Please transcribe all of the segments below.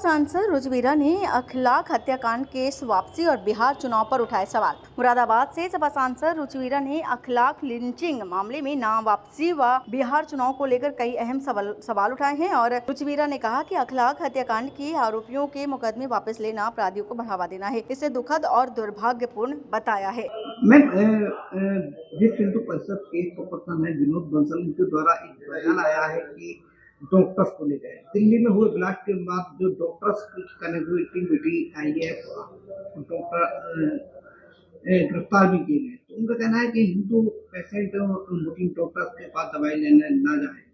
सांसद रुजवीरा ने अखलाक हत्याकांड केस वापसी और बिहार चुनाव पर उठाए सवाल। मुरादाबाद से सपा सांसद रुजवीरा ने अखलाक लिंचिंग मामले में नाम वापसी व बिहार चुनाव को लेकर कई अहम सवाल उठाए हैं और रुजवीरा ने कहा कि अखलाक हत्याकांड के आरोपियों के मुकदमे वापस लेना अपराधियों को बढ़ावा देना है। इसे दुखद और दुर्भाग्यपूर्ण बताया है। मैम, विश्व हिंदू परिषद के पर्सन है विनोद बंसल के द्वारा एक बयान आया है कि डॉक्टर्स को लेकर दिल्ली में हुए ब्लास्ट के बाद जो डॉक्टर्स की कनेक्टिविटी आई है, डॉक्टर गिरफ्तार भी किए गए। तो उनका कहना है कि हिंदू पेशेंट मुस्लिम डॉक्टर्स के पास दवाई लेने ना जाए।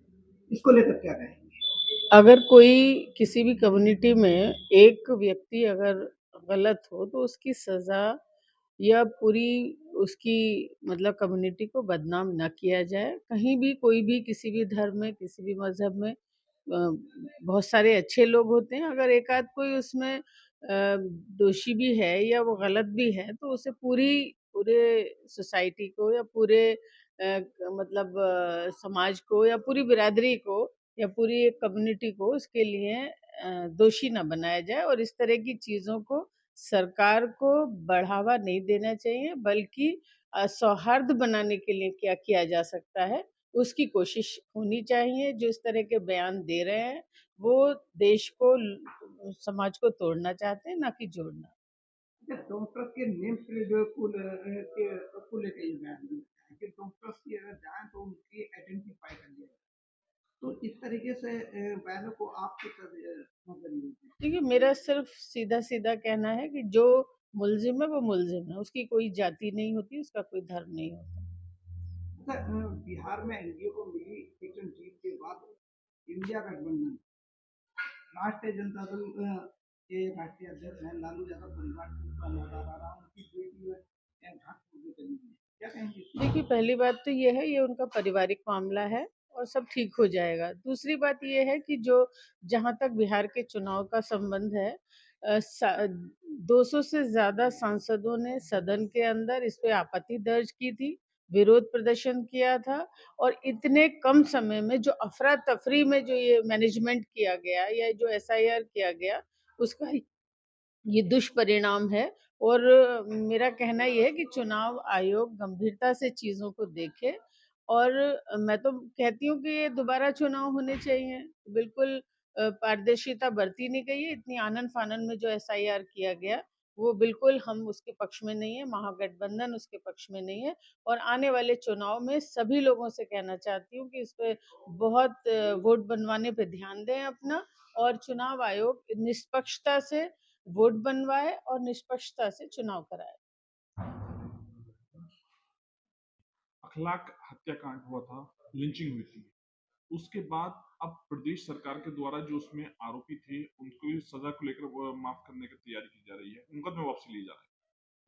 इसको लेकर क्या कहेंगे? अगर कोई किसी भी कम्युनिटी में एक व्यक्ति अगर गलत हो तो उसकी सजा या पूरी उसकी मतलब कम्युनिटी को बदनाम न किया जाए। कहीं भी कोई भी किसी भी धर्म में किसी भी मजहब में बहुत सारे अच्छे लोग होते हैं। अगर एक आध कोई उसमें दोषी भी है या वो गलत भी है तो उसे पूरे सोसाइटी को या पूरे मतलब समाज को या पूरी बिरादरी को या पूरी एक कम्युनिटी को उसके लिए दोषी न बनाया जाए। और इस तरह की चीज़ों को सरकार को बढ़ावा नहीं देना चाहिए, बल्कि सौहार्द बनाने के लिए क्या किया जा सकता है उसकी कोशिश होनी चाहिए। जो इस तरह के बयान दे रहे हैं वो देश को समाज को तोड़ना चाहते हैं, ना कि जोड़ना। डॉक्टर्स के नेम प्लेट जो को लेकर ये बयान दिया है कि डॉक्टर्स की अगर जाए तो उनकी आइडेंटिफाई कर लिया जाए। तो इस तरीके से बयानों को आप देखिए, मेरा सिर्फ सीधा कहना है कि जो मुल्जिम है वो मुल्जिम है, उसकी कोई जाति नहीं होती, उसका कोई धर्म नहीं होता। बिहार में एनडीए को मिली जीत के बाद इंडिया गठबंधन राष्ट्रीय जनता दल के राष्ट्रीय अध्यक्ष हैं लालू यादव परिवार उनकी बेटी क्या कहेंगे? देखिए, पहली बात तो ये है, ये उनका पारिवारिक मामला है और सब ठीक हो जाएगा। दूसरी बात ये है कि जो जहाँ तक बिहार के चुनाव का संबंध है, 200 से ज्यादा सांसदों ने सदन के अंदर इस पे आपत्ति दर्ज की थी, विरोध प्रदर्शन किया था। और इतने कम समय में जो अफरा तफरी में जो ये मैनेजमेंट किया गया या जो एसआईआर किया गया, उसका ये दुष्परिणाम है। और मेरा कहना ये है कि चुनाव आयोग गंभीरता से चीज़ों को देखे। और मैं तो कहती हूँ कि ये दोबारा चुनाव होने चाहिए। बिल्कुल पारदर्शिता बरती नहीं गई है। इतनी आनन-फानन में जो एसआईआर किया गया, वो बिल्कुल हम उसके पक्ष में नहीं है, महागठबंधन उसके पक्ष में नहीं है। और आने वाले चुनाव में सभी लोगों से कहना चाहती हूँ कि इस पे बहुत वोट बनवाने पे ध्यान दें अपना, और चुनाव आयोग निष्पक्षता से वोट बनवाए और निष्पक्षता से चुनाव कराए। अखलाक हत्याकांड हुआ था, लिंचिंग हुई थी। उसके बाद अब प्रदेश सरकार के द्वारा जो उसमें आरोपी थे उनको सजा को लेकर माफ करने की तैयारी की जा रही है, मुकदमे वापसी ली जा रहा है।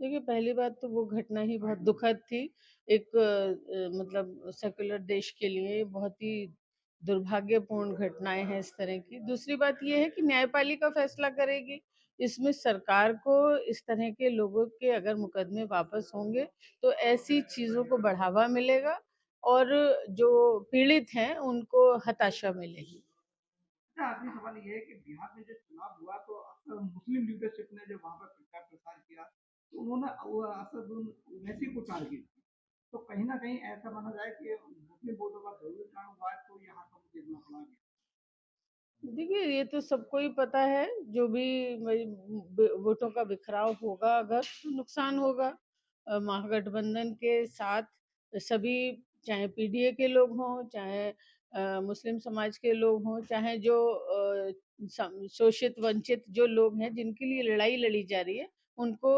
देखिए, पहली बात तो वो घटना ही बहुत दुखद थी। एक मतलब सेक्युलर देश के लिए बहुत ही दुर्भाग्यपूर्ण घटनाएं हैं इस तरह की। दूसरी बात ये है कि न्यायपालिका फैसला करेगी। इसमें सरकार को इस तरह के लोगों के अगर मुकदमे वापस होंगे तो ऐसी चीजों को बढ़ावा मिलेगा और जो पीड़ित हैं उनको हताशा मिलेगी। आखिरी सवाल ये है कि बिहार में जो चुनाव हुआ तो अक्सर मुस्लिम लीडरशिप ने जब वहां पर प्रचार प्रसार किया तो उन्होंने असदुद्दीन ओवैसी को टारगेट किया। तो कहीं ना कहीं ऐसा माना जाए कि मुस्लिम वोटों का ध्रुवीकरण हुआ तो यहाँ पर देखना पड़ा गया। देखिए, ये तो सबको ही पता है, जो भी वोटों का बिखराव होगा अगर तो नुकसान होगा। महागठबंधन के साथ सभी, चाहे पीडीए के लोग हों, चाहे मुस्लिम समाज के लोग हों, चाहे जो शोषित वंचित जो लोग हैं जिनके लिए लड़ाई लड़ी जा रही है, उनको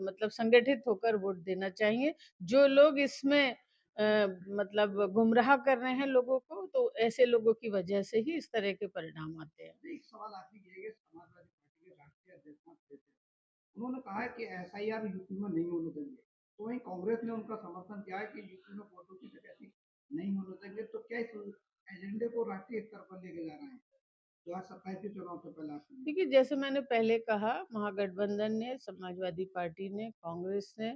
मतलब संगठित होकर वोट देना चाहिए। जो लोग इसमें मतलब गुमराह कर रहे हैं लोगों को, तो ऐसे लोगों की वजह से ही इस तरह के परिणाम आते हैं। एक सवाल आखिरी ये है कि समाजवादी पार्टी के राष्ट्रीय अध्यक्ष उन्होंने कहा है कि एसआईआर यूपी में नहीं होने देंगे। तो वहीं कांग्रेस ने उनका समर्थन किया है कि यूपी में वोटों की डकैती नहीं होने देंगे। तो क्या इस एजेंडे को राष्ट्रीय स्तर पर लेके जा रहे हैं 2027 के चुनाव से पहले? देखिए, जैसे मैंने पहले कहा, महागठबंधन ने, समाजवादी पार्टी ने, कांग्रेस ने,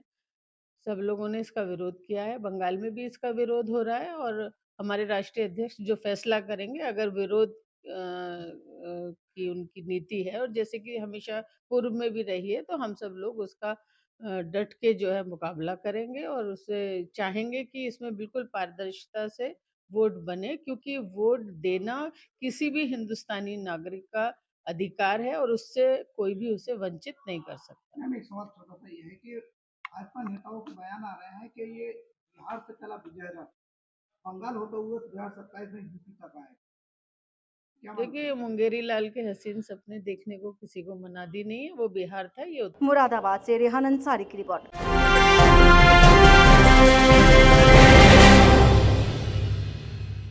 सब लोगों ने इसका विरोध किया है। बंगाल में भी इसका विरोध हो रहा है और हमारे राष्ट्रीय अध्यक्ष जो फैसला करेंगे, अगर विरोध की उनकी नीति है, और जैसे कि हमेशा पूर्व में भी रही है, तो हम सब लोग उसका डट के जो है मुकाबला करेंगे और उसे चाहेंगे कि इसमें बिल्कुल पारदर्शिता से वोट बने, क्योंकि वोट देना किसी भी हिंदुस्तानी नागरिक का अधिकार है और उससे कोई भी उसे वंचित नहीं कर सकता। मैम एक सवाल छोटा सा ये है कि भाजपा नेताओं के बयान आ रहे हैं कि ये बिहार से चला विजय रथ, बंगाल होते हुए 2027 में यूपी तक आए। क्या मानते देखिए, हैं? मुंगेरी लाल के हसीन सपने देखने को किसी को मनादी नहीं है। वो बिहार था, ये मुरादाबाद से रेहान अंसारी की रिपोर्ट।